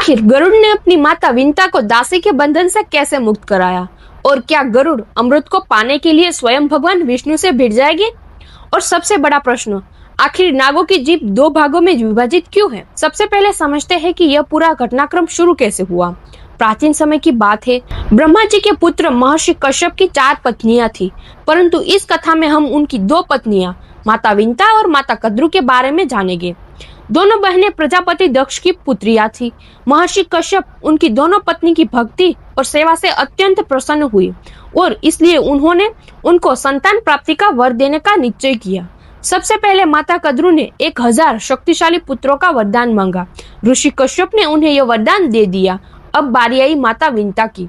आखिर गरुड़ ने अपनी माता विंता को दासी के बंधन से कैसे मुक्त कराया, और क्या गरुड़ अमृत को पाने के लिए स्वयं भगवान विष्णु से भिड़ जाएंगे? और सबसे बड़ा प्रश्न, आखिर नागों की जीभ दो भागों में विभाजित क्यों है? सबसे पहले समझते हैं कि यह पूरा घटनाक्रम शुरू कैसे हुआ। प्राचीन समय की बात है। ब्रह्मा जी के पुत्र महर्षि कश्यप की 4 पत्नियां थी, परंतु इस कथा में हम उनकी 2 पत्नियां माता विंता और माता कद्रु के बारे में जानेंगे। दोनों बहनें प्रजापति दक्ष की पुत्रियां थी। महर्षि कश्यप उनकी दोनों पत्नी की भक्ति और सेवा से अत्यंत प्रसन्न हुए और इसलिए उन्होंने उनको संतान प्राप्ति का वर देने का निश्चय किया। सबसे पहले माता कद्रु ने 1000 शक्तिशाली पुत्रों का वरदान मांगा। ऋषि कश्यप ने उन्हें यह वरदान दे दिया। अब बारी आई माता विंता की।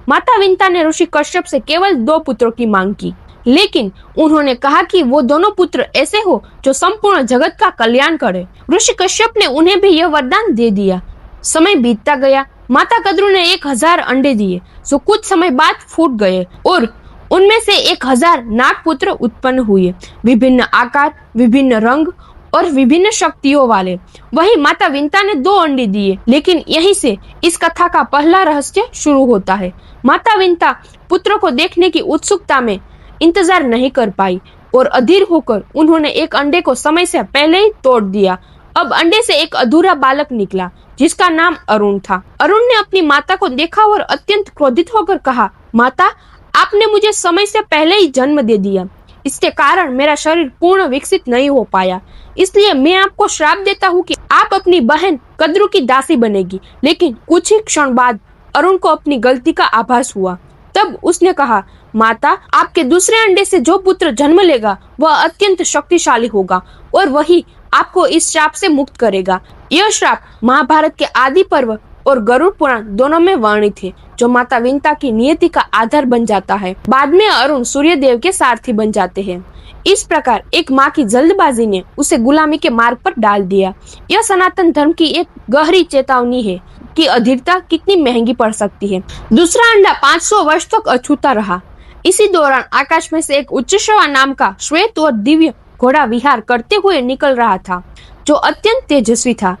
माता विंता ने ऋषि कश्यप से केवल 2 पुत्रों की मांग की, लेकिन उन्होंने कहा कि वो दोनों पुत्र ऐसे हो जो संपूर्ण जगत का कल्याण करे। ऋषि कश्यप ने उन्हें भी यह वरदान दे दिया। समय बीतता गया। माता कद्रु ने 1000 अंडे दिए, जो कुछ समय बाद फूट गए और उनमें से 1000 नाग पुत्र उत्पन्न हुए, विभिन्न आकार, विभिन्न रंग और विभिन्न शक्तियों वाले। वही माता विंता ने 2 अंडे दिए, लेकिन यहीं से इस कथा का पहला रहस्य शुरू होता है। माता विंता पुत्रों को देखने की उत्सुकता में इंतजार नहीं कर पाई और अधीर होकर उन्होंने एक अंडे को समय से पहले ही तोड़ दिया। अब अंडे से एक अधूरा बालक निकला, जिसका नाम अरुण था। अरुण ने अपनी माता को देखा और अत्यंत क्रोधित होकर कहा, माता, आपने मुझे समय से पहले ही जन्म दे दिया। इसके कारण मेरा शरीर पूर्ण विकसित नहीं हो पाया, इसलिए मैं आपको श्राप देता हूँ कि आप अपनी बहन कद्रु की दासी बनेगी। लेकिन कुछ ही क्षण बाद अरुण को अपनी गलती का आभास हुआ। तब उसने कहा, माता, आपके दूसरे अंडे से जो पुत्र जन्म लेगा वह अत्यंत शक्तिशाली होगा और वही आपको इस श्राप से मुक्त करेगा। यह श्राप महाभारत के आदि पर्व और गरुड़ पुराण दोनों में वर्णित है, जो माता विंता की नियति का आधार बन जाता है। बाद में अरुण सूर्य देव के सारथी बन जाते हैं। इस प्रकार एक माँ की जल्दबाजी ने उसे गुलामी के मार्ग पर डाल दिया। यह सनातन धर्म की एक गहरी चेतावनी है कि अधीरता कितनी महंगी पड़ सकती है। दूसरा अंडा 500 वर्ष तक अछूता रहा। इसी दौरान आकाश में से एक उच्चश्रवा नाम का श्वेत और दिव्य घोड़ा विहार करते हुए निकल रहा था, जो अत्यंत तेजस्वी था।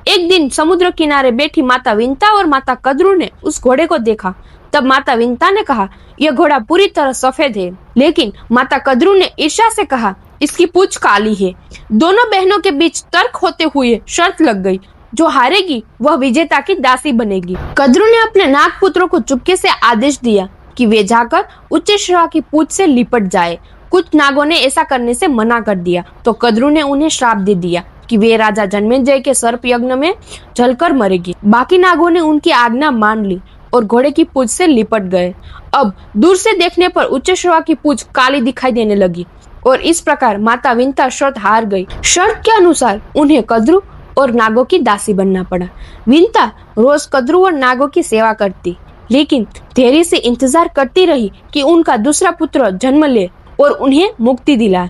एक दिन समुद्र किनारे बैठी माता विंता और माता कद्रु ने उस घोड़े को देखा। तब माता विंता ने कहा, यह घोड़ा पूरी तरह सफेद है। लेकिन माता कद्रु ने ईर्ष्या से कहा, इसकी पूंछ काली है। दोनों बहनों के बीच तर्क होते हुए शर्त लग गई, जो हारेगी वह विजेता की दासी बनेगी। कद्रु ने अपने नाग पुत्रों को चुपके से आदेश दिया कि वे जाकर उच्चश्रवा की पूंछ से लिपट जाए। कुछ नागों ने ऐसा करने से मना कर दिया, तो कद्रु ने उन्हें श्राप दे दिया कि वे राजा जन्मेजय के सर्प यज्ञ में जलकर मरेगी। बाकी नागों ने उनकी आज्ञा मान ली और घोड़े की पूंछ से लिपट गए। अब दूर से देखने पर उच्चश्रवा की पूंछ काली दिखाई देने लगी और इस प्रकार माता विंता शर्त हार गई। शर्त के अनुसार उन्हें कद्रु और नागों की दासी बनना पड़ा। विंता रोज कद्रु और नागों की सेवा करती, लेकिन धैर्य से इंतजार करती रही कि उनका दूसरा पुत्र जन्म ले और उन्हें मुक्ति दिलाए।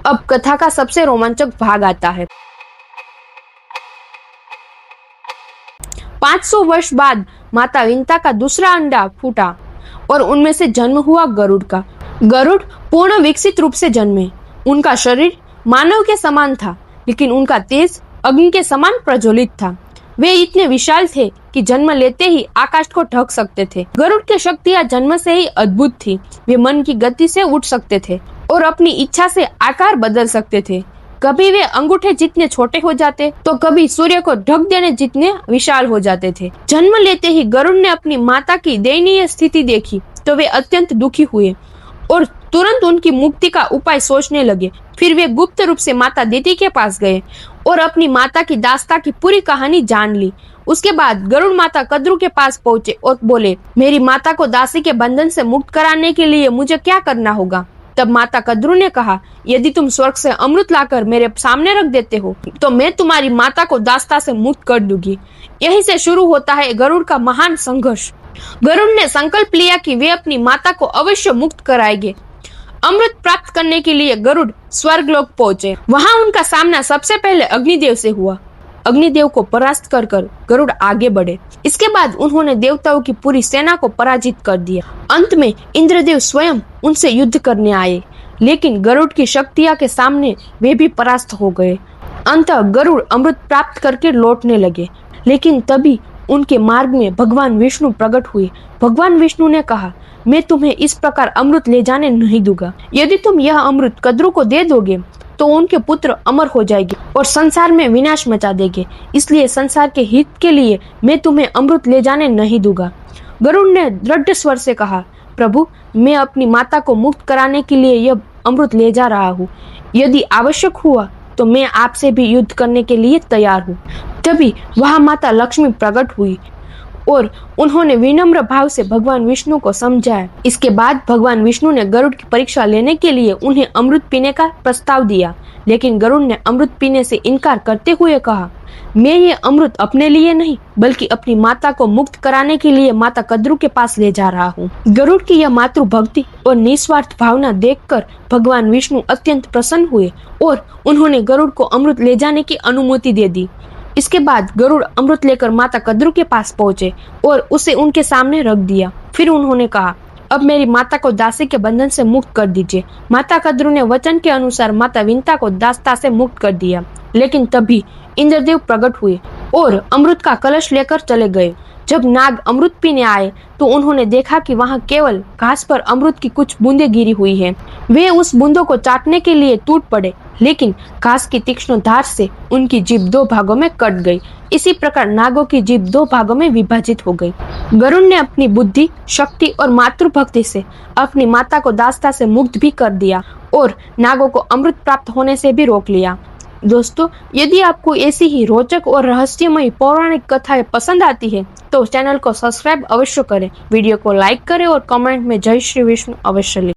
अब कथा का सबसे रोमांचक भाग आता है। 500 वर्ष बाद माता विंता का दूसरा अंडा फूटा और उनमें से जन्म हुआ गरुड़ का। गरुड़ पूर्ण विकसित रूप से जन्मे। उनका शरीर मानव के समान था, लेकिन उनका तेज अग्नि के समान प्रज्वलित था। वे इतने विशाल थे कि जन्म लेते ही आकाश को ढक सकते थे। गरुड़ की शक्तियां जन्म से ही अद्भुत थी। वे मन की गति से उठ सकते थे और अपनी इच्छा से आकार बदल सकते थे। कभी वे अंगूठे जितने छोटे हो जाते, तो कभी सूर्य को ढक देने जितने विशाल हो जाते थे। जन्म लेते ही गरुड़ ने अपनी माता की दयनीय स्थिति देखी तो वे अत्यंत दुखी हुए और तुरंत उनकी मुक्ति का उपाय सोचने लगे। फिर वे गुप्त रूप से माता दिति के पास गए और अपनी माता की दास्ता की पूरी कहानी जान ली। उसके बाद गरुड़ माता कद्रु के पास पहुंचे और बोले, मेरी माता को दासी के बंधन से मुक्त कराने के लिए मुझे क्या करना होगा? तब माता कद्रु ने कहा, यदि तुम स्वर्ग से अमृत लाकर मेरे सामने रख देते हो तो मैं तुम्हारी माता को दास्ता से मुक्त कर दूंगी। यहीं से शुरू होता है गरुड़ का महान संघर्ष। गरुड़ ने संकल्प लिया कि वे अपनी माता को अवश्य मुक्त कराएंगे। अमृत प्राप्त करने के लिए गरुड़ स्वर्गलोक पहुंचे। वहां उनका सामना सबसे पहले अग्निदेव से हुआ। अग्निदेव को परास्त कर गरुड़ आगे बढ़े। इसके बाद उन्होंने देवताओं की पूरी सेना को पराजित कर दिया। अंत में इंद्रदेव स्वयं उनसे युद्ध करने आए, लेकिन गरुड़ की शक्तियां के सामने वे भी परास्त हो गए। अंततः गरुड़ अमृत प्राप्त करके लौटने लगे, लेकिन तभी उनके मार्ग में भगवान विष्णु प्रकट हुए। भगवान विष्णु ने कहा, मैं तुम्हें इस प्रकार अमृत ले जाने नहीं दूंगा। यदि तुम यह अमृत कद्रू को दे दोगे तो उनके पुत्र अमर हो जाएंगे और संसार में विनाश मचा देंगे। इसलिए संसार के हित के लिए मैं तुम्हें अमृत ले जाने नहीं दूंगा। गरुड़ ने दृढ़ स्वर से कहा, प्रभु, मैं अपनी माता को मुक्त कराने के लिए यह अमृत ले जा रहा हूँ। यदि आवश्यक हुआ तो मैं आपसे भी युद्ध करने के लिए तैयार हूँ। तभी वहां माता लक्ष्मी प्रकट हुई और उन्होंने विनम्र भाव से भगवान विष्णु को समझाया। इसके बाद भगवान विष्णु ने गरुड़ की परीक्षा लेने के लिए उन्हें अमृत पीने का प्रस्ताव दिया, लेकिन गरुड़ ने अमृत पीने से इनकार करते हुए कहा, मैं ये अमृत अपने लिए नहीं बल्कि अपनी माता को मुक्त कराने के लिए माता कद्रू के पास ले जा रहा हूँ। गरुड़ की यह मातृ भक्ति और निस्वार्थ भावना देखकर भगवान विष्णु अत्यंत प्रसन्न हुए और उन्होंने गरुड़ को अमृत ले जाने की अनुमति दे दी। इसके बाद गरुड़ अमृत लेकर माता कद्रू के पास पहुंचे और उसे उनके सामने रख दिया। फिर उन्होंने कहा, अब मेरी माता को दासी के बंधन से मुक्त कर दीजिए। माता कद्रू ने वचन के अनुसार माता विंता को दासता से मुक्त कर दिया। लेकिन तभी इंद्रदेव प्रकट हुए और अमृत का कलश लेकर चले गए। जब नाग अमृत पीने आए तो उन्होंने देखा कि वहां केवल घास पर अमृत की कुछ बूंदें गिरी हुई हैं। वे उस बूंदों को चाटने के लिए टूट पड़े, लेकिन घास की तीक्ष्ण धार से उनकी जीभ दो भागों में कट गई। इसी प्रकार नागों की जीभ दो भागों में विभाजित हो गई। गरुड़ ने अपनी बुद्धि, शक्ति और मातृभक्ति से अपनी माता को दासता से मुक्त भी कर दिया और नागों को अमृत प्राप्त होने से भी रोक लिया। दोस्तों, यदि आपको ऐसी ही रोचक और रहस्यमयी पौराणिक कथाएं पसंद आती है तो चैनल को सब्सक्राइब अवश्य करें, वीडियो को लाइक करें और कमेंट में जय श्री विष्णु अवश्य लिखें।